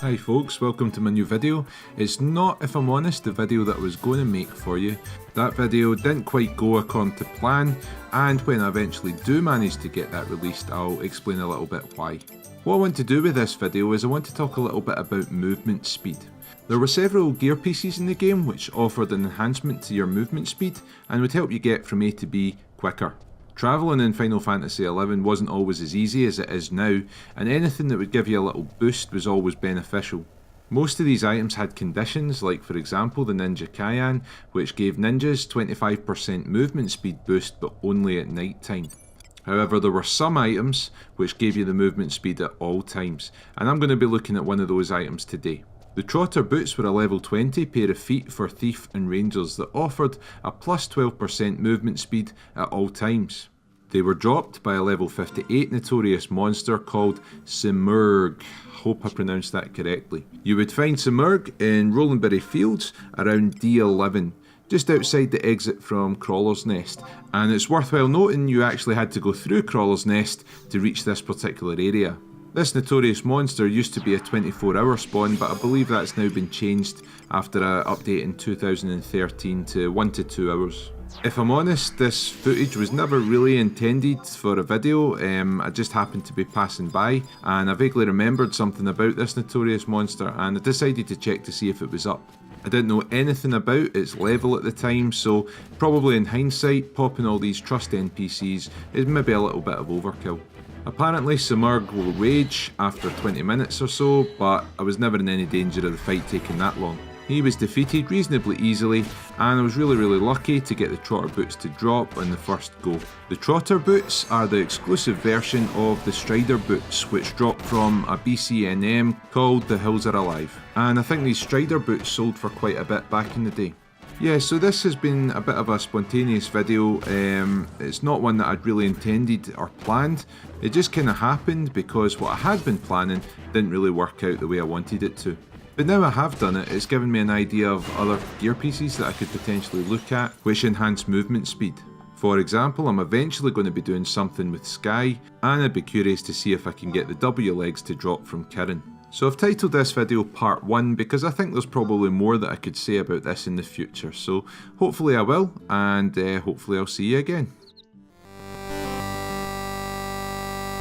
Hi folks, welcome to my new video. It's not, if I'm honest, the video that I was going to make for you. That video didn't quite go according to plan, and when I eventually do manage to get that released, I'll explain a little bit why. What I want to do with this video is I want to talk a little bit about movement speed. There were several gear pieces in the game which offered an enhancement to your movement speed and would help you get from A to B quicker. Travelling in Final Fantasy XI wasn't always as easy as it is now, and anything that would give you a little boost was always beneficial. Most of these items had conditions, like for example the Ninja Cayenne, which gave ninjas 25% movement speed boost but only at night time. However, there were some items which gave you the movement speed at all times, and I'm going to be looking at one of those items today. The Trotter Boots were a level 20 pair of feet for Thief and Rangers that offered a plus 12% movement speed at all times. They were dropped by a level 58 Notorious monster called Simurgh. Hope I pronounced that correctly. You would find Simurgh in Rolandberry Fields around D11, just outside the exit from Crawler's Nest, and it's worthwhile noting you actually had to go through Crawler's Nest to reach this particular area. This Notorious monster used to be a 24-hour spawn, but I believe that's now been changed after an update in 2013 to 1 to 2 hours. If I'm honest, this footage was never really intended for a video. I just happened to be passing by and I vaguely remembered something about this Notorious monster and I decided to check to see if it was up. I didn't know anything about its level at the time, so probably in hindsight popping all these trust NPCs is maybe a little bit of overkill. Apparently Simurgh will rage after 20 minutes or so, but I was never in any danger of the fight taking that long. He was defeated reasonably easily, and I was really lucky to get the Trotter Boots to drop on the first go. The Trotter Boots are the exclusive version of the Strider Boots, which dropped from a BCNM called The Hills Are Alive, and I think these Strider Boots sold for quite a bit back in the day. Yeah, so this has been a bit of a spontaneous video. It's not one that I'd really intended or planned. It just kind of happened because what I had been planning didn't really work out the way I wanted it to. But now I have done it, it's given me an idea of other gear pieces that I could potentially look at which enhance movement speed. For example, I'm eventually going to be doing something with Skye, and I'd be curious to see if I can get the W legs to drop from Kirin. So I've titled this video part 1 because I think there's probably more that I could say about this in the future, so hopefully I will, and hopefully I'll see you again.